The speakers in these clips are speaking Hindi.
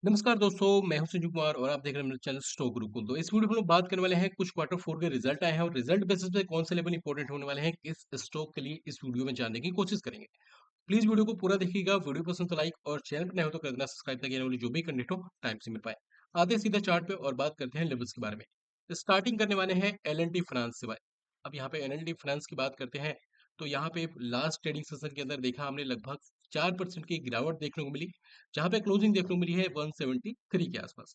नमस्कार दोस्तों, मैं हूं संजीव कुमार और आप देख रहे हैं मेरे चैनल स्टॉक गुरुकुल। तो इस वीडियो में हम लोग बात करने वाले हैं कुछ क्वार्टर फोर के रिजल्ट आए हैं और रिजल्ट बेसिस पे कौन से लेवल इंपॉर्टेंट होने वाले हैं इस स्टॉक के लिए इस वीडियो में जानने की कोशिश करेंगे। प्लीज वीडियो को पूरा देखिएगा। वीडियो पसंद तो लाइक और चैनल पर नए हो तो कर देना सब्सक्राइब ताकि आने वाली जो भी कंटेंट हो टाइम से मिल पाए। आते हैं सीधा चार्ट पे और बात करते हैं लेवल्स के बारे में। स्टार्टिंग करने वाले हैं एल एन टी फाइनेंस से। अब यहाँ पे एल एन टी फाइनेंस की बात करते हैं तो यहाँ पे लास्ट ट्रेडिंग सेशन के अंदर देखा हमने लगभग 4% की गिरावट देखने को मिली, जहां पे क्लोजिंग देखने को मिली है 173 के आसपास।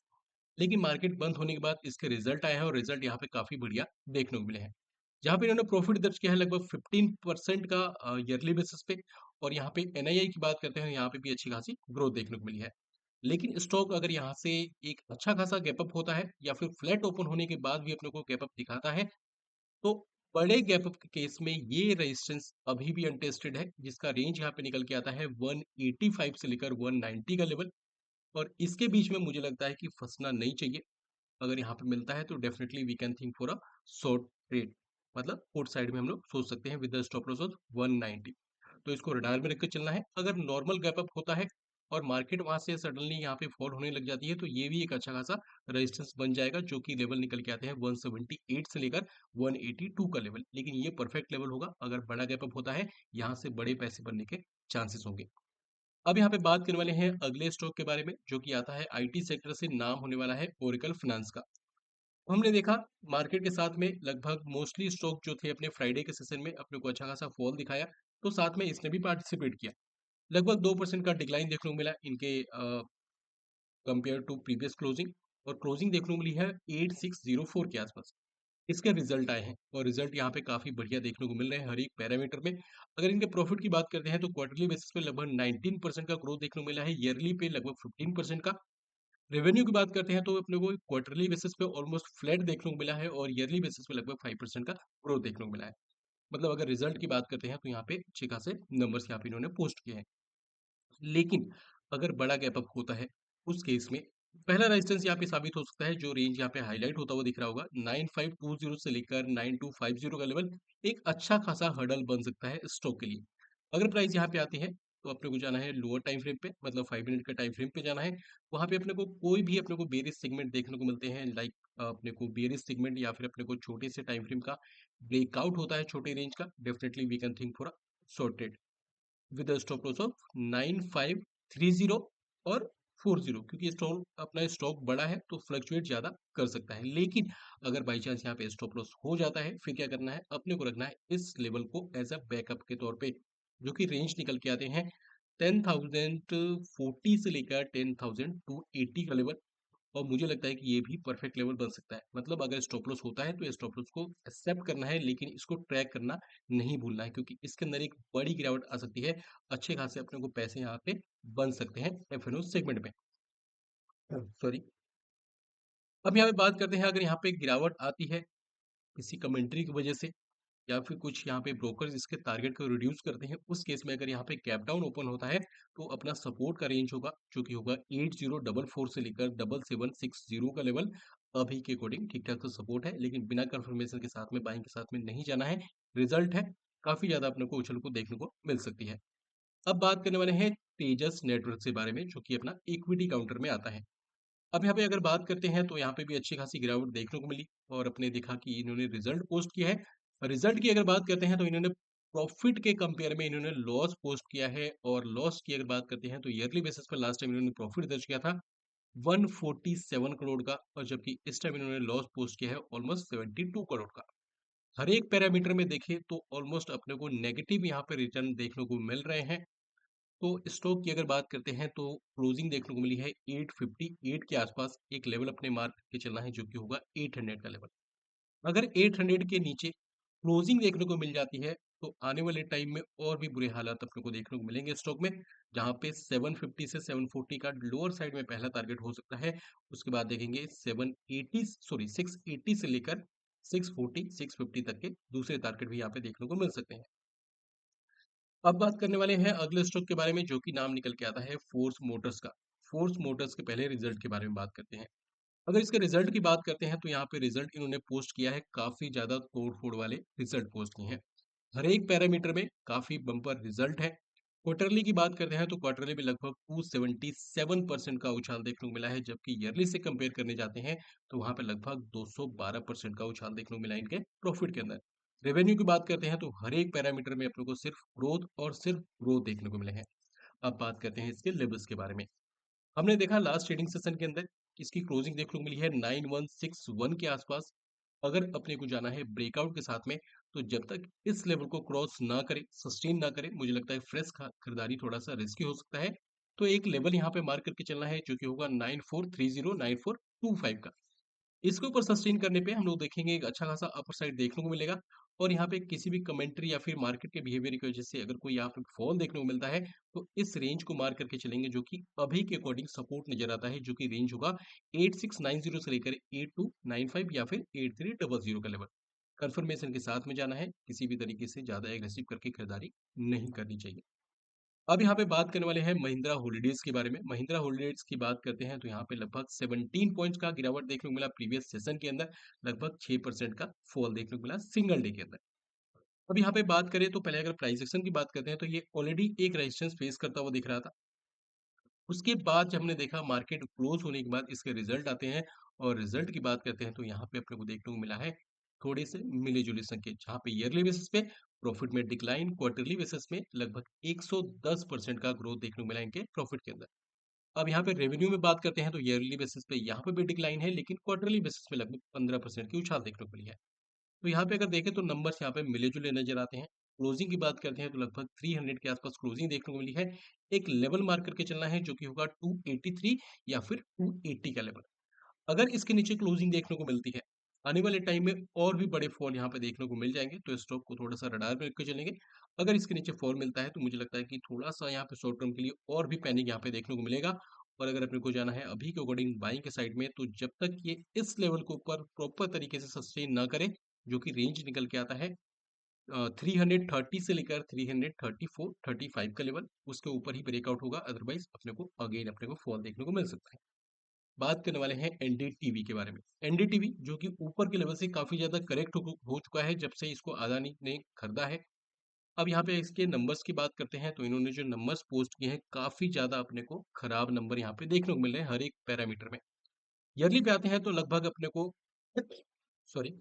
लेकिन मार्केट बंद होने के बाद इसके रिजल्ट आए हैं और रिजल्ट यहाँ पे काफी बढ़िया देखने को मिले हैं, जहाँ पे इन्होंने प्रॉफिट दर्ज किया है लगभग 15% का ईयरली बेसिस पे। और यहाँ पे एनआईआई की बात करते हैं, यहाँ पे भी अच्छी खासी ग्रोथ देखने को मिली है। लेकिन स्टॉक अगर यहाँ से एक अच्छा खासा गैप अप होता है या फिर फ्लैट ओपन होने के बाद भी अपने को गैप अप दिखाता है, तो बड़े गैप अप के केस में ये रेजिस्टेंस अभी भी अनटेस्टेड है, जिसका रेंज यहाँ पे निकल के आता है 185 से लेकर 190 का लेवल। और इसके बीच में मुझे लगता है कि फंसना नहीं चाहिए। अगर यहाँ पे मिलता है तो definitely we can think for a short trade, मतलब पोर्ट साइड में हम लोग सोच सकते हैं with the stop loss of 190। तो इसको रडार में रखकर चलना है। अगर नॉर्मल गैप अप होता है और मार्केट वहां से सडनली यहाँ पे फॉल होने लग जाती है तो ये भी एक अच्छा खासा रेजिस्टेंस बन जाएगा, जो कि लेवल निकल के आते हैं 178 से लेकर 182 का लेवल। लेकिन ये परफेक्ट लेवल होगा अगर बड़ा गैप अप होता है, यहाँ से बड़े पैसे बनने के चांसेस होंगे। अब यहाँ पे बात करने वाले हैं अगले स्टॉक के बारे में, जो कि आता है आईटी सेक्टर से नाम होने वाला है ओरेकल फाइनेंस का। तो हमने देखा मार्केट के साथ में लगभग मोस्टली स्टॉक जो थे अपने फ्राइडे के सेशन में अपने को अच्छा खासा फॉल दिखाया, तो साथ में इसने भी पार्टिसिपेट किया। लगभग 2% का डिक्लाइन देखने को मिला इनके कंपेयर टू प्रीवियस क्लोजिंग। और क्लोजिंग देखने को मिली है 8604 के आसपास। इसके रिजल्ट आए हैं और रिजल्ट यहाँ पे काफी बढ़िया देखने को मिल रहे हैं हर एक पैरामीटर में। अगर इनके प्रॉफिट की बात करते हैं तो क्वार्टरली बेसिस पे लगभग 19% का ग्रोथ देखने को मिला है, ईयरली पे लगभग 15% का। रेवेन्यू की बात करते हैं तो अपने को क्वार्टरली बेसिस पे ऑलमोस्ट फ्लैट देखने को मिला है और ईयरली बेसिस पे लगभग 5% का ग्रोथ देखने को मिला है। मतलब अगर रिजल्ट की बात करते हैं तो यहाँ पे अच्छे खासे नंबर्स यहाँ पे इन्होंने पोस्ट किए हैं। लेकिन अगर बड़ा गैप अप होता है उस केस में पहला रेजिस्टेंस यहाँ पे साबित हो सकता है, जो रेंज यहाँ पे हाईलाइट होता हुआ दिख रहा होगा 9520 से लेकर 9250 का लेवल एक अच्छा खासा हर्डल बन सकता है स्टॉक के लिए। अगर प्राइस यहाँ पे आती है तो अपने को जाना है लोअर टाइम फ्रेम पे, मतलब 5 मिनट का टाइम फ्रेम पे जाना है। वहां पे अपने को कोई भी अपने को बेरिश सेगमेंट देखने को मिलते हैं, लाइक अपने को बेरिश सेगमेंट या फिर अपने को छोटे से टाइम फ्रेम का ब्रेकआउट होता है छोटे रेंज का, definitely we can think for a short with stop loss of 9530 और 40, क्योंकि स्टॉक अपना स्टॉक बड़ा है तो फ्लक्चुएट ज्यादा कर सकता है। लेकिन अगर बाई चांस यहाँ पे स्टॉप लॉस हो जाता है फिर क्या करना है, अपने को रखना है इस लेवल को एज अ बैकअप के तौर पे, जो कि रेंज निकल के आते हैं 10,040 से लेकर 10,280 का लेवल। और मुझे लगता है कि ये भी परफेक्ट लेवल बन सकता है। मतलब अगर स्टॉप लॉस होता है तो स्टॉप लॉस को एक्सेप्ट करना है, लेकिन इसको ट्रैक करना नहीं भूलना है, क्योंकि इसके अंदर एक बड़ी गिरावट आ सकती है। अच्छे खासे अपने को पैसे यहाँ पे बन सकते हैं एफ सेगमेंट में। सॉरी। अब यहाँ पे बात करते हैं, अगर यहाँ पे गिरावट आती है किसी कमेंट्री की वजह से या फिर कुछ यहाँ पे ब्रोकर्स इसके टारगेट को रिड्यूस करते हैं, उस केस में अगर यहाँ पे गैप डाउन ओपन होता है तो अपना सपोर्ट का रेंज होगा जो कि होगा 8044 से लेकर 7760 का लेवल। अभी के अकॉर्डिंग ठीक ठाक तो सपोर्ट है, लेकिन बिना कंफर्मेशन के साथ में बाइंग के साथ में नहीं जाना है। रिजल्ट है काफी ज्यादा अपने को उछल को देखने को मिल सकती है। अब बात करने वाले हैं तेजस नेटवर्क के बारे में, जो कि अपना इक्विटी काउंटर में आता है। अब यहाँ पे अगर बात करते हैं तो यहाँ पे भी अच्छी खासी गिरावट देखने को मिली और अपने देखा कि इन्होंने रिजल्ट पोस्ट किया है। रिजल्ट की अगर बात करते हैं तो इन्होंने प्रॉफिट के कंपेयर में इन्होंने लॉस पोस्ट किया है। और लॉस की अगर बात करते हैं तो ईयरली बेसिस पर लास्ट टाइम इन्होंने प्रॉफिट दर्ज किया था 147 करोड़ का, और जबकि इस टाइम इन्होंने लॉस पोस्ट किया है ऑलमोस्ट 72 करोड़ का। हर एक पैरामीटर में देखें तो ऑलमोस्ट अपने को नेगेटिव यहाँ पे रिटर्न देखने को मिल रहे हैं। तो स्टॉक की अगर बात करते हैं तो क्लोजिंग देखने को मिली है 858 के आसपास। एक लेवल अपने मार्क के चलना है जो कि होगा 800 का लेवल। अगर 800 के नीचे क्लोजिंग देखने को मिल जाती है तो आने वाले टाइम में और भी बुरे हालात अपने को देखने को मिलेंगे स्टॉक में, जहां पे 750 से 740 का लोअर साइड में पहला टारगेट हो सकता है। उसके बाद देखेंगे 780 सॉरी 680 से लेकर 640 650 तक के दूसरे टारगेट भी यहाँ पे देखने को मिल सकते हैं। अब बात करने वाले हैं अगले स्टॉक के बारे में, जो कि नाम निकल के आता है फोर्स मोटर्स का। फोर्स मोटर्स के पहले रिजल्ट के बारे में बात करते हैं। अगर इसके रिजल्ट की बात करते हैं तो यहाँ पे रिजल्ट इन्होंने पोस्ट किया है, काफी ज्यादा तोड़ फोड़ वाले रिजल्ट पोस्ट किए हैं। हर एक पैरामीटर में काफी बम्पर रिजल्ट है। क्वार्टरली की बात करते हैं तो क्वार्टरली में लगभग 277% का उछाल देखने को मिला है, जबकि ईयरली से कंपेयर करने जाते हैं तो वहां पे लगभग 212% का उछाल देखने को मिला है इनके प्रॉफिट के अंदर। रेवेन्यू की बात करते हैं तो हर एक पैरामीटर में अपने को सिर्फ ग्रोथ और सिर्फ ग्रोथ देखने को मिले हैं। अब बात करते हैं इसके लेवल्स के बारे में। हमने देखा लास्ट ट्रेडिंग सेशन के अंदर इसकी क्लोजिंग देखने को मिली है 9161 के आसपास। अगर अपने को जाना है ब्रेकआउट के साथ में, तो जब तक इस लेवल को क्रॉस ना करे, सस्टेन ना करे, मुझे लगता है फ्रेश खरीदारी थोड़ा सा रिस्की हो सकता है। तो एक लेवल यहाँ पे मार्क करके चलना है जो कि होगा 9430 9425 का। इसके ऊपर सस्टेन करने पे हम लोग देखेंगे एक अच्छा खासा अपर साइड देखने को मिलेगा। और यहाँ पे किसी भी कमेंट्री या फिर मार्केट के बिहेवियर की वजह से अगर कोई यहाँ पे फॉल देखने को मिलता है, तो इस रेंज को मार्क करके चलेंगे जो कि अभी के अकॉर्डिंग सपोर्ट नजर आता है, जो कि रेंज होगा 8690 से लेकर 8295 या फिर 8300 का लेवल। कंफर्मेशन के साथ में जाना है, किसी भी तरीके से ज्यादा एग्रेसिव करके खरीदारी नहीं करनी चाहिए। अब यहाँ पे बात करने वाले हैं महिंद्रा हॉलिडेज के बारे में। महिंद्रा हॉलिडेज की बात करते हैं तो यहाँ पे लगभग 17 पॉइंट्स का गिरावट देखने को मिला प्रीवियस सेशन के अंदर। लगभग 6% का फॉल देखने को मिला सिंगल डे के अंदर। अब यहाँ पे बात करें तो पहले अगर प्राइस एक्शन की बात करते हैं तो ये ऑलरेडी एक रेजिस्टेंस फेस करता हुआ दिख रहा था। उसके बाद जब हमने देखा मार्केट क्लोज होने के बाद इसके रिजल्ट आते हैं, और रिजल्ट की बात करते हैं तो यहाँ पे अपने को देखने को मिला है थोड़े से मिले जुले संकेत, जहाँ पे ईयरली बेसिस पे प्रॉफिट में डिक्लाइन, क्वार्टरली बेसिस में लगभग 110% का ग्रोथ देखने को मिला इनके प्रॉफिट के अंदर। अब यहाँ पे रेवेन्यू में बात करते हैं तो ईयरली बेसिस पे यहाँ पे भी डिक्लाइन है, लेकिन क्वार्टरली बेसिस पे लगभग 15% की उछाल देखने को मिली है। तो यहाँ पे अगर देखें तो नंबर्स यहाँ पे मिले-जुले नज़र आते हैं। क्लोजिंग की बात करते हैं तो लगभग 300 के आसपास क्लोजिंग देखने को मिली है। एक लेवल मार्क करके चलना है जो कि होगा 283 या फिर 280 का लेवल। अगर इसके नीचे क्लोजिंग देखने को मिलती है, आने वाले टाइम में और भी बड़े फॉल यहाँ पे देखने को मिल जाएँगे, तो स्टॉक को थोड़ा-सा रडार में रख के चलेंगे। अगर इसके नीचे फॉल मिलता है तो मुझे लगता है कि थोड़ा-सा यहाँ पे शॉर्ट टर्म के लिए और भी पैनिक यहाँ पे देखने को मिलेगा। और अगर अपने को जाना है अभी के अकॉर्डिंग बाइंग के साइड में, तो जब तक ये इस लेवल के ऊपर प्रॉपर तरीके से सस्टेन ना करे, जो कि रेंज निकल के आता है 330 से लेकर 334 35 का लेवल, उसके ऊपर ही ब्रेकआउट होगा, अदरवाइज अपने को अगेन अपने को फॉल देखने को मिल सकता है। बात करने वाले हैं एनडीटीवी के बारे में। एनडीटीवी जो कि ऊपर के लेवल से काफी ज्यादा करेक्ट हो चुका है जब से इसको अदानी ने खरीदा है। अब यहाँ पे इसके नंबर्स की बात करते हैं तो इन्होंने जो नंबर्स पोस्ट किए हैं काफी ज्यादा अपने को खराब नंबर यहाँ पे देखने को मिल रहे हैं हर एक पैरामीटर में। ईयरली पे आते हैं तो लगभग अपने को सॉरी,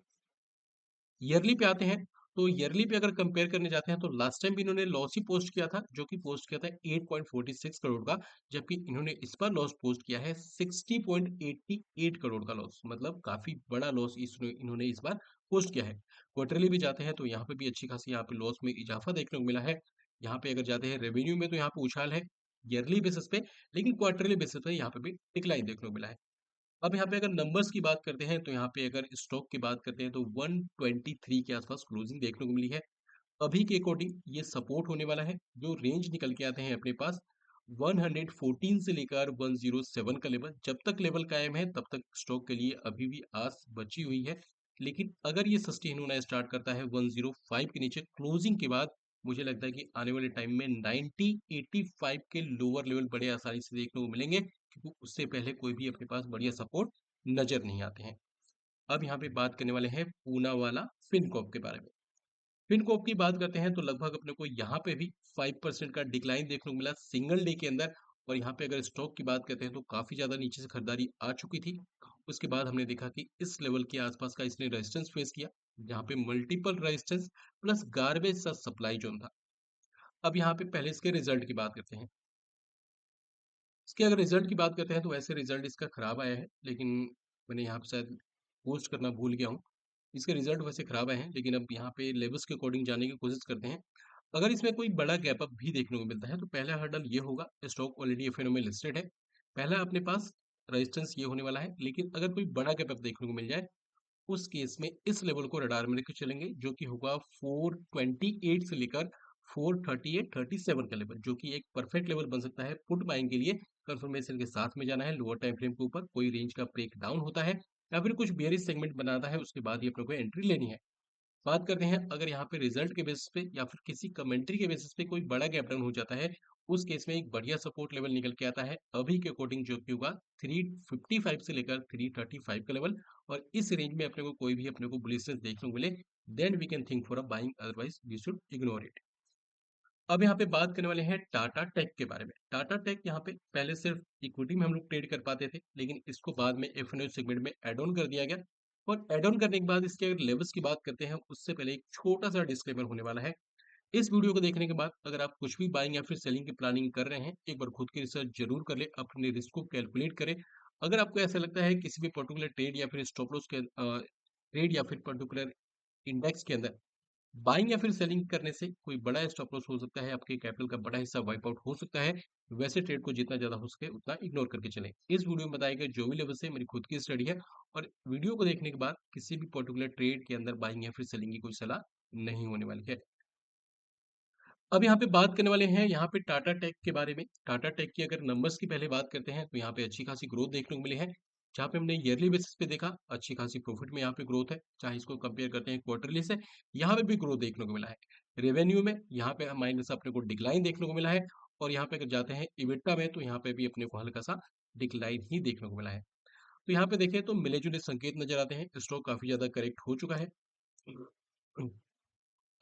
ईयरली पे आते हैं तो ईयरली पे अगर कंपेयर करने जाते हैं तो लास्ट टाइम भी इन्होंने लॉस ही पोस्ट किया था, जो कि पोस्ट किया था 8.46 करोड़ का। जबकि इन्होंने इस बार लॉस पोस्ट किया है 60.88 करोड़ का लॉस, मतलब काफी बड़ा लॉस इन्होंने इस बार पोस्ट किया है। क्वार्टरली भी जाते हैं तो यहाँ पे भी अच्छी खासी यहाँ पे लॉस में इजाफा देखने को मिला है। यहाँ पे अगर जाते हैं रेवेन्यू में तो यहाँ पे उछाल है ईयरली बेसिस पे, लेकिन क्वार्टरली बेसिस पे यहाँ पे भी डिक्लाइन देखने को मिला है। अब यहाँ पे अगर नंबर्स की बात करते हैं तो यहाँ पे अगर स्टॉक की बात करते हैं तो 123 के आसपास क्लोजिंग देखने को मिली है। अभी के अकॉर्डिंग ये सपोर्ट होने वाला है। जो रेंज निकल के आते हैं अपने पास 114 से लेकर 107 का लेवल, जब तक लेवल कायम है तब तक स्टॉक के लिए अभी भी आस बची हुई है। लेकिन अगर ये सस्टेन होना स्टार्ट करता है 105 के नीचे क्लोजिंग के बाद, मुझे लगता है कि आने वाले टाइम में 90 85 के लोअर लेवल बड़े आसानी से देखने को मिलेंगे, क्योंकि उससे पहले कोई भी अपने पास बढ़िया सपोर्ट नजर नहीं आते हैं। अब यहाँ पे बात करने वाले हैं पूना वाला फिनकॉप के बारे में। फिनकॉप की बात करते हैं तो लगभग अपने को यहाँ पे भी 5% का डिक्लाइन देखने को मिला सिंगल डे के अंदर। और यहाँ पे अगर स्टॉक की बात करते हैं तो काफी ज्यादा नीचे से खरीदारी आ चुकी थी। उसके बाद हमने देखा कि इस लेवल के आसपास का इसने रेजिस्टेंस फेस किया, जहाँ पे मल्टीपल रेजिस्टेंस प्लस गार्बेज सा सप्लाई जोन था। अब यहाँ पे पहले इसके रिजल्ट की बात करते हैं। इसके अगर रिजल्ट की बात करते हैं तो वैसे रिजल्ट इसका खराब आया है, लेकिन मैंने यहाँ पे शायद पोस्ट करना भूल गया हूँ। इसके रिजल्ट वैसे खराब आए हैं, लेकिन अब यहाँ पे लेवल्स के अकॉर्डिंग जाने की कोशिश करते हैं। अगर इसमें कोई बड़ा गैप अप भी देखने को मिलता है तो पहला हर्डल ये होगा, स्टॉक ऑलरेडी एफएनओ में लिस्टेड है। पहला अपने पास रेजिस्टेंस ये होने वाला है, लेकिन अगर कोई बड़ा गैप अप देखने को मिल जाए, उस केस में इस लेवल को रडार में लेकर चलेंगे, जो कि होगा 428 से लेकर 438 37 का लेवल, जो कि एक परफेक्ट लेवल बन सकता है पुट बाइंग के लिए। कंफर्मेशन के साथ में जाना है, लोअर टाइम फ्रेम के ऊपर कोई रेंज का ब्रेक डाउन होता है या फिर कुछ बेयरिश सेगमेंट बनाता है, उसके बाद ही अपने को एंट्री लेनी है। बात करते हैं अगर यहाँ पे रिजल्ट के बेसिस पे या फिर किसी कमेंट्री के बेसिस पे कोई बड़ा गैप डाउन हो जाता है, उस केस में एक बढ़िया सपोर्ट लेवल निकल के आता है अभी के अकॉर्डिंग, जो कि होगा 355 से लेकर 335 का लेवल। और इस रेंज में अपने को कोई भी अपने को बुलिशनेस देखने को मिले, then we can think for a buying, otherwise we should ignore it. अब यहाँ पे बात करने वाले हैं टाटा टेक के बारे में। टाटा टेक यहाँ पे पहले सिर्फ इक्विटी में हम लोग ट्रेड कर पाते थे, लेकिन इसको बाद में एफ सेगमेंट में ऐड ऑन कर दिया गया। और ऐड ऑन करने के बाद इसके अगर लेवल्स की बात करते हैं, उससे पहले एक छोटा सा डिस्क्लेमर होने वाला है। इस वीडियो को देखने के बाद अगर आप कुछ भी बाइंग या फिर सेलिंग की प्लानिंग कर रहे हैं, एक बार खुद की रिसर्च जरूर कर ले, अपने रिस्क को कैलकुलेट करें। अगर आपको ऐसा लगता है किसी भी पर्टिकुलर ट्रेड या फिर स्टॉप लॉस के ट्रेड या फिर पर्टिकुलर इंडेक्स के अंदर बाइंग या फिर सेलिंग करने से कोई बड़ा स्टॉप लॉस हो सकता है, आपके कैपिटल का बड़ा हिस्सा वाइप आउट हो सकता है, वैसे ट्रेड को जितना ज्यादा हो सके उतना इग्नोर करके चलें। इस वीडियो में बताए गए जो भी लेवल से मेरी खुद की स्टडी है, और वीडियो को देखने के बाद किसी भी पर्टिकुलर ट्रेड के अंदर बाइंग या फिर सेलिंग की कोई सलाह नहीं होने वाली है। अब यहाँ पे बात करने वाले हैं यहाँ पे टाटा टेक के बारे में। टाटा टेक की अगर नंबर्स की पहले बात करते हैं, तो यहाँ पे अच्छी खासी ग्रोथ देखने को मिली है। जहाँ पे हमने ईयरली बेसिस पे देखा अच्छी खासी प्रॉफिट में यहाँ पे ग्रोथ है, चाहे इसको कंपेयर करते हैं क्वार्टरली से, यहाँ पे भी ग्रोथ देखने को मिला है। रेवेन्यू में यहाँ पे माइनस अपने को डिक्लाइन देखने को मिला है, और यहाँ पे अगर जाते हैं इबिटा में, तो यहाँ पे भी अपने को हल्का सा डिक्लाइन ही देखने को मिला है। तो यहाँ पे देखें तो मिले जुले संकेत नजर आते हैं, स्टॉक काफी ज्यादा करेक्ट हो चुका है।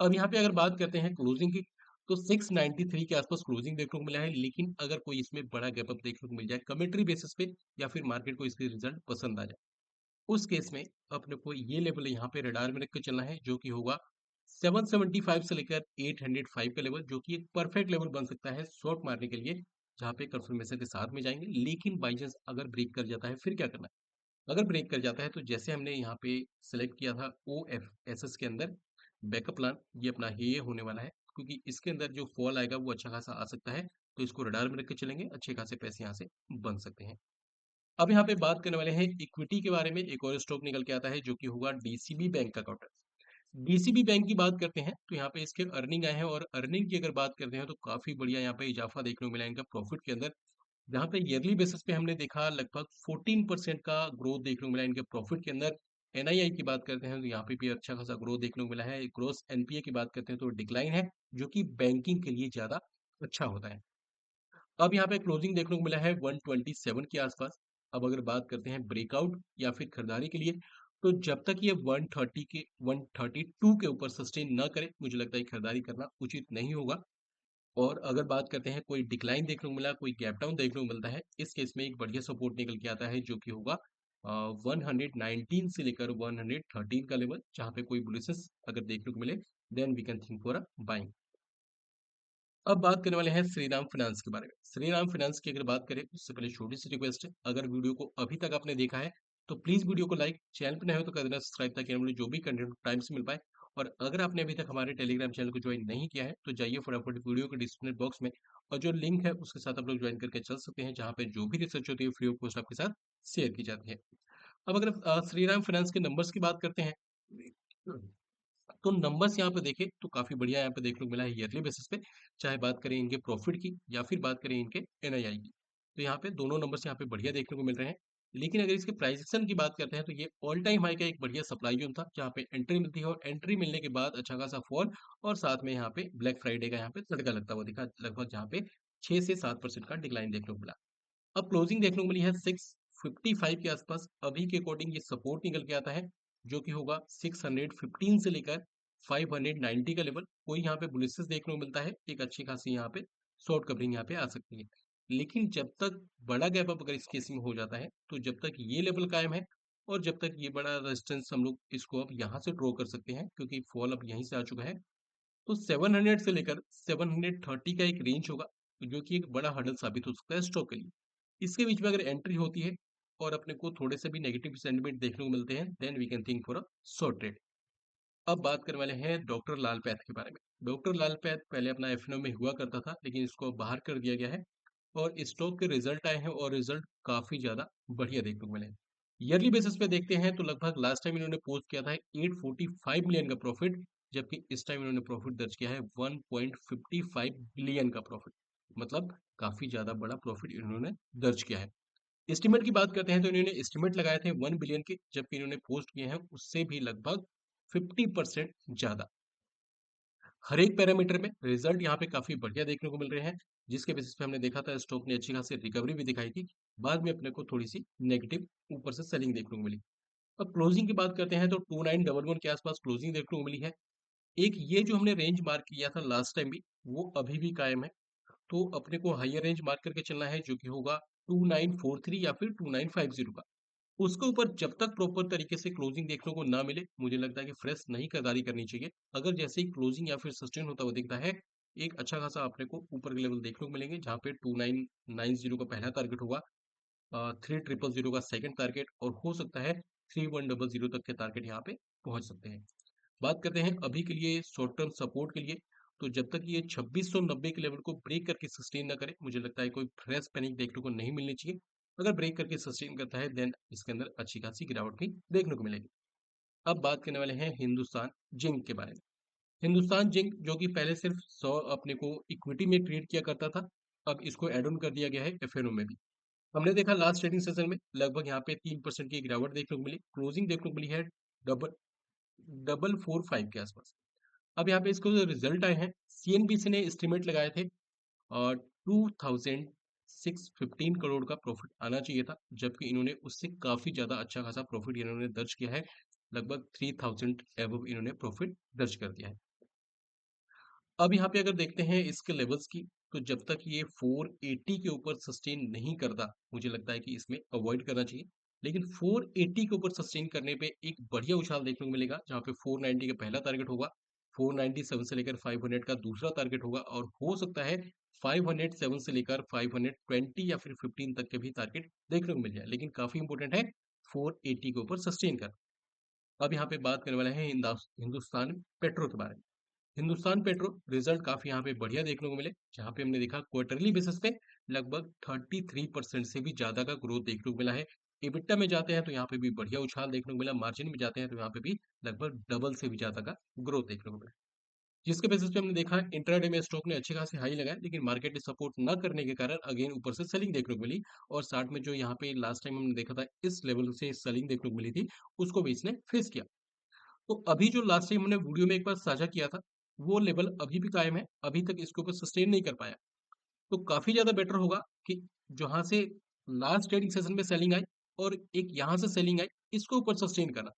अब यहाँ पे अगर बात करते हैं क्लोजिंग की, तो 693 के आसपास क्लोजिंग देखने को मिला है, लेकिन अगर कोई इसमें बड़ा गैप अप देखने को मिल जाए कमेंट्री बेसिस पे, या फिर मार्केट को इसके रिजल्ट पसंद आ जाए, उस केस में अपने को ये लेवल यहाँ पे रडार में रख के चलना है, जो कि होगा 775 से लेकर 805 का लेवल, जो कि एक परफेक्ट लेवल बन सकता है शॉर्ट मारने के लिए, जहाँ पे कंफर्मेशन के साथ में जाएंगे। लेकिन बाई चांस अगर ब्रेक कर जाता है, फिर क्या करना है? अगर ब्रेक कर जाता है, तो जैसे हमने यहाँ पे सेलेक्ट किया था ओ एफ एस एस के अंदर बैकअप प्लान, ये अपना ये होने वाला है, क्योंकि इसके अंदर जो फॉल आएगा वो अच्छा खासा आ सकता है। तो इसको रडार में रख के चलेंगे, अच्छे खासे पैसे यहाँ से बन सकते हैं। अब यहाँ पे बात करने वाले हैं इक्विटी के बारे में। एक और स्टॉक निकल के आता है, जो कि होगा डीसीबी बैंक का काउंटर। डीसीबी बैंक की बात करते हैं, तो यहाँ पे इसके अर्निंग आए हैं, और अर्निंग की अगर बात करते हैं तो काफी बढ़िया यहाँ पे इजाफा देखने को मिला है इनका प्रॉफिट के अंदर। जहाँ पे ईयरली बेसिस पे हमने देखा लगभग 14% का ग्रोथ देखने को मिला इनके प्रॉफिट के अंदर। एनआईआई की बात करते हैं, तो यहाँ पे भी अच्छा खासा ग्रोथ देखने को मिला है। ग्रोस एनपीए की बात करते हैं तो डिक्लाइन है, जो कि बैंकिंग के लिए ज्यादा अच्छा होता है। अब यहाँ पे क्लोजिंग देखने को मिला है 127 के आसपास। अब अगर बात करते हैं ब्रेकआउट या फिर खरीदारी के लिए, तो जब तक ये 132 के ऊपर सस्टेन न करे, मुझे लगता है खरीदारी करना उचित नहीं होगा। और अगर बात करते हैं कोई डिक्लाइन देखने को मिला, कोई गैप डाउन देखने को मिलता है, इस केस में एक बढ़िया सपोर्ट निकल के आता है, जो कि होगा 119 से लेकर 113 का लेवल, जहाँ पे कोई बुलिशेस अगर देखने को मिले, then we can think for a buying. अब बात करने वाले हैं श्रीराम फाइनेंस के बारे में। श्रीराम फाइनेंस की अगर बात करें, उससे पहले छोटी सी रिक्वेस्ट है, अगर वीडियो को अभी तक आपने देखा है, तो प्लीज वीडियो को लाइक, चैनल पर नए हो तो कर देना सब्सक्राइब, ताकि हम लोग जो भी कंटेंट टाइम से मिल पाए। और अगर आपने अभी तक हमारे टेलीग्राम चैनल को ज्वाइन नहीं किया है, तो जाइए फटाफट वीडियो के डिस्क्रिप्शन बॉक्स में, और जो लिंक है उसके साथ आप लोग ज्वाइन करके चल सकते हैं, जहाँ पे जो भी रिसर्च होती है फ्री ऑफ कॉस्ट आपके साथ शेयर की जाती है। अब अगर श्रीराम फाइनेंस के नंबर्स की बात करते हैं, तो नंबर्स यहाँ पे देखें तो काफी बढ़िया यहाँ पे देखने को मिला है ईयरली बेसिस पे, चाहे बात करें इनके प्रॉफिट की या फिर बात करें इनके एनआईआई की। तो यहाँ पे दोनों नंबर्स यहाँ पे बढ़िया देखने को मिल रहे हैं। लेकिन अगर इसके प्राइस एक्शन की बात करते हैं, तो ये ऑल टाइम हाई का एक बढ़िया सप्लाई जोन था, जहाँ पे एंट्री मिलती है, और एंट्री मिलने के बाद अच्छा खासा फॉल, और साथ में यहाँ पे ब्लैक फ्राइडे का यहाँ पे तड़का लगता हुआ दिखा, लगभग जहाँ पे 6 से 7% का डिक्लाइन देखने को मिला। अब क्लोजिंग देखने को मिली है 655 के आसपास। अभी के अकॉर्डिंग ये सपोर्ट निकल के आता है, जो कि होगा 615 से लेकर 590 का लेवल। कोई यहाँ पे बुलिशेस देखने को मिलता है, एक अच्छी खासी यहाँ पे शॉर्ट कवरिंग यहाँ पे आ सकती है। लेकिन जब तक बड़ा गैप अप अगर इस केस में हो जाता है, तो जब तक ये लेवल कायम है, और जब तक ये बड़ा रेजिस्टेंस हम लोग इसको अब यहाँ से ड्रॉ कर सकते हैं, क्योंकि फॉल अब यहीं से आ चुका है, तो 700 से लेकर 730 का एक रेंज होगा, जो कि एक बड़ा हर्डल साबित हो सकता है स्टॉक के लिए। इसके बीच में अगर एंट्री होती है, और अपने को थोड़े से भी नेगेटिव सेंटिमेंट देखने को मिलते हैं, then we can think for a short trade. अब बात करने वाले हैं डॉक्टर लाल पैथ के बारे में। डॉक्टर लाल पैथ पहले अपना एफएनओ में हुआ करता था, लेकिन इसको अब बाहर कर दिया गया है, और स्टॉक के रिजल्ट आए हैं, और रिजल्ट काफी ज्यादा बढ़िया देखने को मिले हैं। ईयरली बेसिस पे देखते हैं, तो लगभग लास्ट टाइम इन्होंने पोस्ट किया था 845 मिलियन का प्रॉफिट, जबकि इस टाइम इन्होंने प्रॉफिट दर्ज किया है 1.55 बिलियन का प्रॉफिट। मतलब काफी ज्यादा बड़ा प्रॉफिट इन्होंने दर्ज किया है। एस्टिमेट की बात करते हैं, तो इन्होंने एस्टिमेट लगाए थे 1 बिलियन के, जबकि इन्होंने पोस्ट किए हैं उससे भी लगभग 50% ज्यादा। हर एक पैरामीटर में रिजल्ट यहाँ पे काफी बढ़िया देखने को मिल रहे हैं, जिसके बेसिस पे हमने देखा था स्टॉक ने अच्छी खासी रिकवरी भी दिखाई थी। बाद में अपने को थोड़ी सी नेगेटिव ऊपर से सेलिंग देखने को मिली। अब क्लोजिंग की बात करते हैं, तो 2911 के आसपास क्लोजिंग देखने को मिली है। एक ये जो हमने रेंज मार्क किया था लास्ट टाइम भी, वो अभी भी कायम है। तो अपने को हायर रेंज मार्क करके चलना है, जो कि होगा 2943 या फिर 2950 का। उसके ऊपर जब तक प्रॉपर तरीके से क्लोजिंग देखने को ना मिले, मुझे लगता है कि फ्रेश नहीं खरीदारी करनी चाहिए। अगर जैसे ही क्लोजिंग या फिर सस्टेन होता हुआ दिखता है, एक अच्छा खासा आपने को ऊपर के लेवल देखने को मिलेंगे, जहाँ पे 2990 का पहला टारगेट होगा, 3000 का सेकंड टारगेट, और हो सकता है 3100 तक के टारगेट यहाँ पे पहुंच सकते हैं। बात करते हैं अभी के लिए शॉर्ट टर्म सपोर्ट के लिए, तो जब तक ये 2690 के लेवल को ब्रेक करके सस्टेन ना करे, मुझे लगता है कोई फ्रेश पैनिक देखने को नहीं मिलनी चाहिए। अगर ब्रेक करके सस्टेन करता है, देन इसके अंदर अच्छी खासी गिरावट भी देखने को मिलेगी। अब बात करने वाले हैं हिंदुस्तान जिंक के बारे में। हिंदुस्तान जिंक जो कि पहले सिर्फ 100 अपने को इक्विटी में ट्रेड किया करता था, अब इसको एड ऑन कर दिया गया है एफएनओ में भी। हमने देखा लास्ट ट्रेडिंग सेशन में लगभग यहाँ पे 3% की गिरावट देखने को मिली, क्लोजिंग देखने को मिली है डबल डबल 45 के आसपास। अब यहाँ पे इसको जो रिजल्ट आए हैं, सीएनबीसी ने एस्टिमेट लगाए थे और 2615 करोड़ का प्रॉफिट आना चाहिए था, जबकि इन्होंने उससे काफी ज्यादा अच्छा खासा प्रॉफिट इन्होंने दर्ज किया है। लगभग 3000 एबव इन्होंने प्रॉफिट दर्ज कर दिया है। अब यहाँ पे अगर देखते हैं इसके लेवल्स की, तो जब तक ये 480 के ऊपर सस्टेन नहीं करता, मुझे लगता है कि इसमें अवॉइड करना चाहिए। लेकिन 480 के ऊपर सस्टेन करने पे एक बढ़िया उछाल देखने को मिलेगा, जहाँ पे 490 का पहला टारगेट होगा, 497 से लेकर 500 का दूसरा टारगेट होगा, और हो सकता है 507 से लेकर 520 या फिर 15 तक के भी टारगेट देखने को मिल जाए। लेकिन काफी इंपॉर्टेंट है 480 के ऊपर सस्टेन कर। अब यहाँ पे बात करने वाले हैं हिंदुस्तान पेट्रो के बारे में। हिंदुस्तान पेट्रो रिजल्ट काफी यहाँ पे बढ़िया देखने को मिले, जहाँ पे हमने देखा क्वार्टरली बेसिस पे लगभग 33% से भी ज्यादा का ग्रोथ देखने को मिला है। EBITDA में जाते हैं तो यहाँ पे भी बढ़िया उछाल देखने को मिला, मार्जिन में जाते हैं तो यहाँ पे भी लगभग डबल से भी ज्यादा का ग्रोथ देखने को मिला, जिसके बेसिस पे हमने देखा इंट्राडे में स्टॉक ने अच्छे खासे हाई लगाए, लेकिन मार्केट ने सपोर्ट न करने के कारण अगेन ऊपर से सेलिंग देखने को मिली, और साथ में जो यहाँ पे लास्ट टाइम हमने देखा था इस लेवल से सेलिंग देखने को मिली थी, उसको भी इसने फेस किया। तो अभी जो लास्ट टाइम हमने वीडियो में एक बार साझा किया था, वो लेवल अभी भी कायम है, अभी तक इसके ऊपर सस्टेन नहीं कर पाया। तो काफी ज्यादा बेटर होगा कि जहां से लास्ट ट्रेडिंग सेशन में सेलिंग आई और एक यहां से सेलिंग आई, इसको ऊपर सस्टेन करना।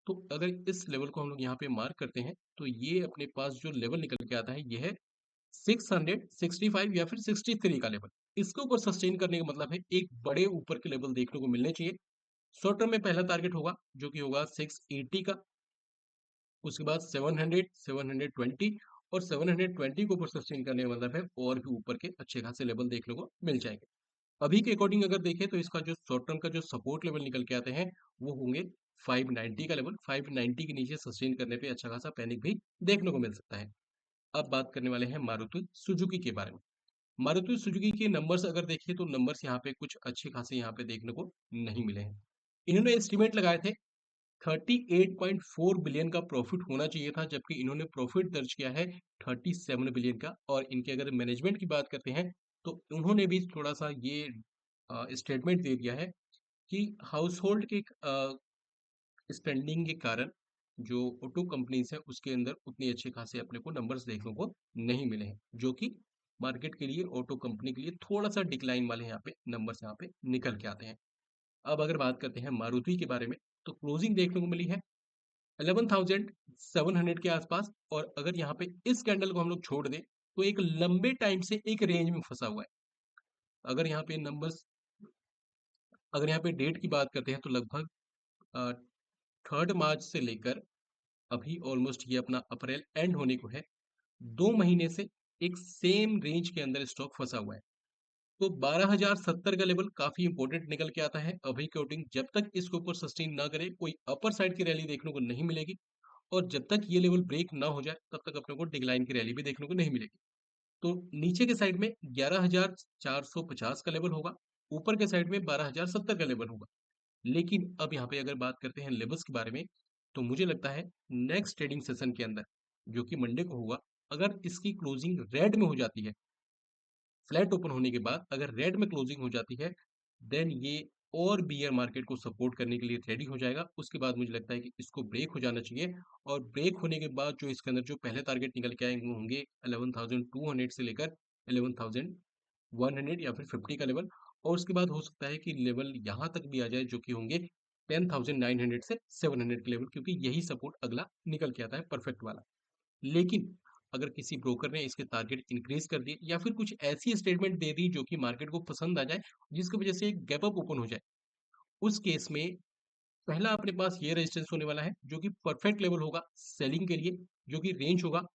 तो अगर इस लेवल को हम लोग यहाँ पे मार्क करते हैं, तो ये अपने पास जो लेवल निकल के आता है, ये है 665 या फिर 63 का लेवल। इसके ऊपर सस्टेन करने का मतलब है एक बड़े ऊपर के लेवल देखने को मिलने चाहिए। शॉर्ट टर्म में पहला टारगेट होगा, जो कि होगा 680 का, उसके बाद 700, 720, और 720 को ऊपर सस्टेन करने का मतलब है और भी ऊपर के अच्छे खासे लेवल देखने को मिल जाएंगे। अभी के अकॉर्डिंग अगर देखें तो इसका जो शॉर्ट टर्म का जो सपोर्ट लेवल निकल के आते हैं, वो होंगे 590 का लेवल। 590 के नीचे सस्टेन करने पे अच्छा खासा पैनिक भी देखने को मिल सकता है। अब बात करने वाले हैं मारुति सुजुकी के बारे में। मारुति सुजुकी के नंबर्स अगर देखिए, तो नंबर्स यहाँ पे कुछ अच्छे खासे यहाँ पे देखने को नहीं मिले हैं। इन्होंने एस्टिमेट लगाए थे 38.4 बिलियन का प्रॉफिट होना चाहिए था, जबकि इन्होंने प्रॉफिट दर्ज किया है 37 बिलियन का। और इनके अगर मैनेजमेंट की बात करते हैं, तो उन्होंने भी थोड़ा सा ये स्टेटमेंट दे दिया है कि हाउस होल्ड के स्पेंडिंग के कारण जो ऑटो कंपनीज है उसके अंदर उतने अच्छे खासे अपने को नंबर्स देखने को नहीं मिले हैं, जो कि मार्केट के लिए, ऑटो कंपनी के लिए थोड़ा सा डिक्लाइन वाले यहाँ पे नंबर्स यहाँ पे निकल के आते हैं। अब अगर बात करते हैं मारुति के बारे में, तो क्लोजिंग देखने को मिली है 11,700 के आसपास, और अगर यहाँ पे इस कैंडल को हम लोग छोड़ दें, तो एक लंबे टाइम से एक रेंज में फंसा हुआ है। अगर यहाँ पे नंबर्स, अगर यहाँ पे डेट की बात करते हैं, तो लगभग 3 मार्च से लेकर अभी ऑलमोस्ट ये अपना अप्रैल एंड होने को है, 2 महीने से एक सेम रेंज के अंदर स्टॉक फंसा हुआ है। तो 12,070 का लेवल काफी इंपॉर्टेंट निकल के आता है। अभी के अकॉर्डिंग जब तक इसके ऊपर सस्टेन ना करे, कोई अपर साइड की रैली देखने को नहीं मिलेगी, और जब तक ये लेवल ब्रेक ना हो जाए, तब तक अपने को डिक्लाइन की रैली भी देखने को नहीं मिलेगी। तो नीचे के साइड में 11,450 का लेवल होगा, ऊपर के साइड में 12,070 का लेवल होगा। लेकिन अब यहाँ पे अगर बात करते हैं लेवल्स के बारे में, तो मुझे लगता है नेक्स्ट ट्रेडिंग सेशन के अंदर, जो कि मंडे को होगा, अगर इसकी क्लोजिंग रेड में हो जाती है, फ्लैट ओपन होने के बाद अगर रेड में क्लोजिंग हो जाती है, देन ये और बियर मार्केट को सपोर्ट करने के लिए रेडी हो जाएगा। उसके बाद मुझे लगता है कि इसको ब्रेक हो जाना चाहिए, और ब्रेक होने के बाद जो इसके अंदर जो पहले टारगेट निकल के आएंगे, वो होंगे 11,200 से लेकर 11,100 या फिर 50 का लेवल। और उसके बाद हो सकता है कि लेवल यहाँ तक भी आ जाए, जो कि होंगे 10,900 से 700 के लेवल, क्योंकि यही सपोर्ट अगला निकल के आता है परफेक्ट वाला। लेकिन अगर किसी ब्रोकर ने इसके टारगेट इंक्रीज कर दिए या फिर कुछ ऐसी स्टेटमेंट दे दी जो कि मार्केट को पसंद आ जाए, जिसकी वजह से एक गैप अप ओपन हो जाए, उस केस में पहला अपने पास ये रेजिस्टेंस होने वाला है जो कि परफेक्ट लेवल होगा सेलिंग के लिए, जो कि रेंज होगा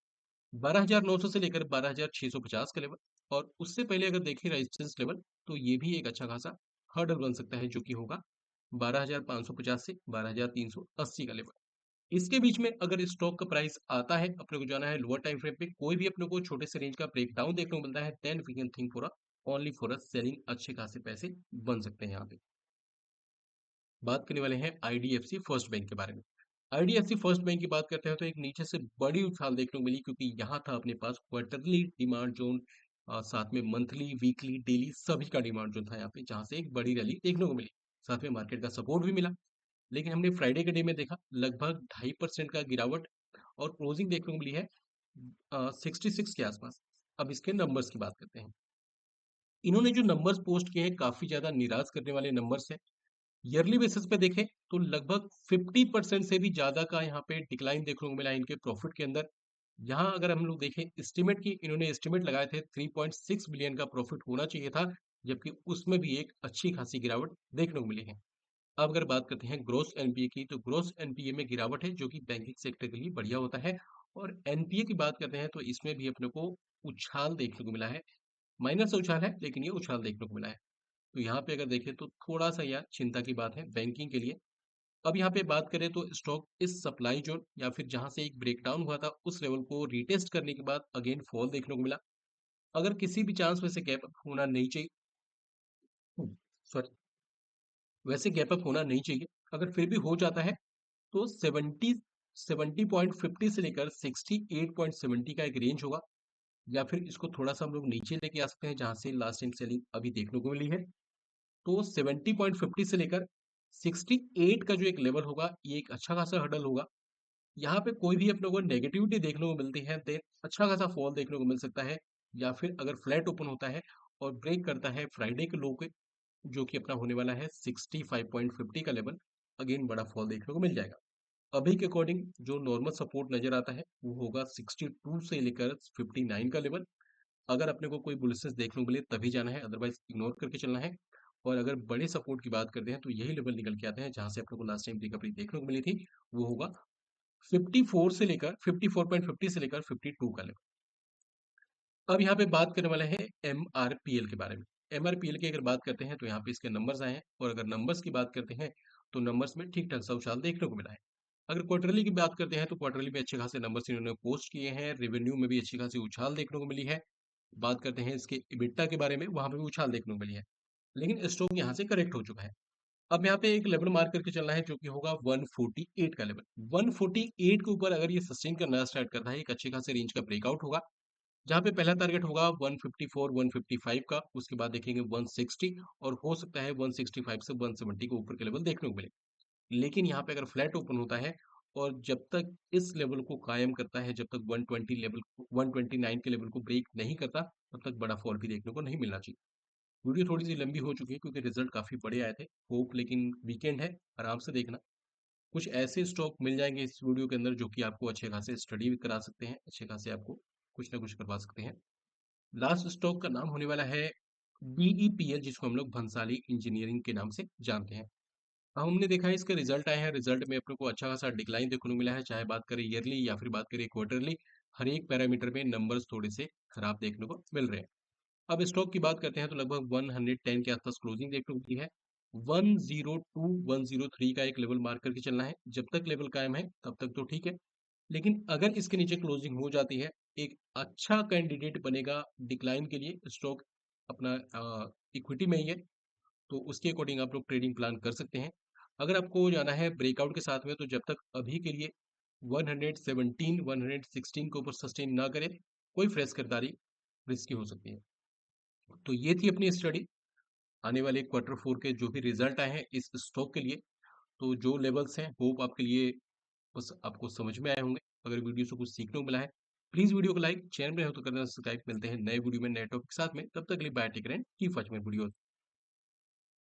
12,900 से लेकर 12,650 का लेवल। और उससे पहले अगर देखें रेजिस्टेंस लेवल, तो ये भी एक अच्छा खासा हर्डल बन सकता है जो कि होगा 12,550 से 12,380 का लेवल। इसके बीच में अगर स्टॉक का प्राइस आता है, अपने को जाना है लोअर टाइम फ्रेम पे, कोई भी अपने को छोटे से रेंज का ब्रेकडाउन देखने को मिलता है, then we can think for only for a selling, अच्छे खासे पैसे बन सकते हैं यहाँ पे। बात करने वाले हैं आईडीएफसी फर्स्ट बैंक के बारे में। आईडीएफसी फर्स्ट बैंक की बात करते हैं तो एक नीचे से बड़ी उछाल देखने को मिली, क्योंकि यहाँ था अपने पास क्वार्टरली डिमांड जोन, साथ में मंथली, वीकली, डेली सभी का डिमांड जोन था यहाँ पे, जहाँ से एक बड़ी रैली देखने को मिली। साथ में मार्केट का सपोर्ट भी मिला। लेकिन हमने फ्राइडे के डे में देखा लगभग 2.5% का गिरावट, और क्लोजिंग देखने को मिली है 66 के आसपास। अब इसके नंबर्स की बात करते हैं। इन्होंने जो नंबर्स पोस्ट किए हैं काफी ज्यादा निराश करने वाले नंबर्स हैं। ईयरली बेसिस पे देखें तो लगभग 50% से भी ज्यादा का यहाँ पे डिक्लाइन देखने को मिला है इनके प्रॉफिट के अंदर। यहाँ अगर हम लोग देखें एस्टिमेट की, इन्होंने एस्टिमेट लगाए थे 3.6 बिलियन का प्रॉफिट होना चाहिए था, जबकि उसमें भी एक अच्छी खासी गिरावट देखने को मिली है। अब अगर बात करते हैं ग्रोस एनपीए की, तो ग्रोस एनपीए में गिरावट है जो कि बैंकिंग सेक्टर के लिए बढ़िया होता है। और एनपीए की बात करते हैं तो इसमें भी अपने को उछाल देखने को मिला है। माइनर से उछाल है, लेकिन ये उछाल देखने को मिला है। तो यहाँ पे अगर देखें तो थोड़ा सा यह चिंता की बात है बैंकिंग के लिए। अब यहाँ पे बात करें तो स्टॉक इस सप्लाई जोन या फिर जहां से एक ब्रेकडाउन हुआ था उस लेवल को रीटेस्ट करने के बाद अगेन फॉल देखने को मिला। अगर किसी भी चांस में से गैप अप होना नहीं चाहिए, सॉरी, वैसे गैप अप होना नहीं चाहिए। अगर फिर भी हो जाता है तो 70.50 से लेकर 68.70 का एक रेंज होगा, या फिर इसको थोड़ा सा हम लोग नीचे लेके आ सकते हैं जहां से लास्ट टाइम सेलिंग अभी देखने को मिली है। तो 70.50 से लेकर 68 का जो एक लेवल होगा, ये एक अच्छा खासा हर्डल होगा। यहाँ पे कोई भी अपने को नेगेटिविटी देखने को मिलती है, देन अच्छा खासा फॉल देखने को मिल सकता है। या फिर अगर फ्लैट ओपन होता है और ब्रेक करता है फ्राइडे के लो के, जो कि अपना होने वाला है 65.50 का लेवल, अगेन बड़ा फॉल देखने को मिल जाएगा। अभी के अकॉर्डिंग जो नॉर्मल सपोर्ट नजर आता है वो होगा 62 से लेकर 59 का लेवल। अगर अपने को कोई बुलिशनेस देखने को मिले तभी जाना है, अदरवाइज इग्नोर करके चलना है। और अगर बड़े सपोर्ट की बात करते हैं तो यही लेवल निकल के आते हैं जहां से अपने को लास्ट टाइम रिकवरी देखने को मिली थी, वो होगा 54 से लेकर 54.50 से लेकर 52 का लेवल। अब यहाँ पे बात करने वाले हैं एमआरपीएल के बारे में। एमआरपीएल की अगर बात करते हैं तो यहाँ पे इसके नंबर्स आए हैं, और अगर नंबर्स की बात करते हैं तो नंबर्स में ठीक ठाक सा उछाल देखने को मिला है। अगर क्वार्टरली की बात करते हैं तो क्वार्टरली में अच्छे खासे नंबर्स इन्होंने पोस्ट किए हैं, रेवेन्यू में भी अच्छी खासी उछाल देखने को मिली है। बात करते हैं इसके इबिट्टा के बारे में, वहां पे भी उछाल देखने को मिली है। लेकिन स्टॉक यहाँ से करेक्ट हो चुका है। अब यहाँ पे एक लेवल मार्क करके चलना है जो कि होगा 148 का लेवल। 148 के ऊपर अगर ये सस्टेन करना स्टार्ट करता है, एक अच्छे खासे रेंज का ब्रेकआउट होगा, जहाँ पे पहला टारगेट होगा 154 155 का, उसके बाद देखेंगे 160, और हो सकता है 165 से 170 के ऊपर के लेवल देखने को मिले। लेकिन यहाँ पे अगर फ्लैट ओपन होता है और जब तक इस लेवल को कायम करता है, जब तक 120 लेवल 129 के लेवल को ब्रेक नहीं करता, तब तक बड़ा फॉल भी देखने को नहीं मिलना चाहिए। वीडियो थोड़ी सी लंबी हो चुकी है क्योंकि रिजल्ट काफी बड़े आए थे। होप, लेकिन वीकेंड है, आराम से देखना। कुछ ऐसे स्टॉक मिल जाएंगे इस वीडियो के अंदर जो कि आपको अच्छे खासे स्टडी भी करा सकते हैं, अच्छे खासे आपको कुछ ना कुछ करवा सकते हैं। लास्ट स्टॉक का नाम होने वाला है बीईपीएल, जिसको हम लोग भंसाली इंजीनियरिंग के नाम से जानते हैं। हमने देखा है इसके रिजल्ट आए हैं, रिजल्ट में अपने को अच्छा खासा डिक्लाइन देखने को मिला है, चाहे बात करें ईयरली या फिर बात करें क्वार्टरली। हर एक पैरामीटर में नंबर्स थोड़े से खराब देखने को मिल रहे हैं। अब स्टॉक की बात करते हैं तो लगभग 110 के आसपास क्लोजिंग देखने को मिली है। 102 103 का एक लेवल मार्क करके चलना है, जब तक लेवल कायम है तब तक तो ठीक है। लेकिन अगर इसके नीचे क्लोजिंग हो जाती है, एक अच्छा कैंडिडेट बनेगा डिक्लाइन के लिए स्टॉक, अपना इक्विटी में ही है, तो उसके अकॉर्डिंग आप लोग ट्रेडिंग प्लान कर सकते हैं। अगर आपको जाना है ब्रेकआउट के साथ में, तो जब तक अभी के लिए 117 116 के ऊपर सस्टेन ना करे, कोई फ्रेश खरीदारी रिस्की हो सकती है। तो ये थी अपनी स्टडी आने वाले क्वार्टर फोर के जो भी रिजल्ट आए हैं इस स्टॉक के लिए। तो जो लेवल्स हैं होप आपके लिए बस आपको समझ में आए होंगे। अगर वीडियो से कुछ सीखने को मिला है, प्लीज वीडियो को लाइक, चैनल में हो तो करना सब्सक्राइब। मिलते हैं नए वीडियो में नए टॉपिक के साथ में, तब तक के लिए bye, take care and keep watching my video.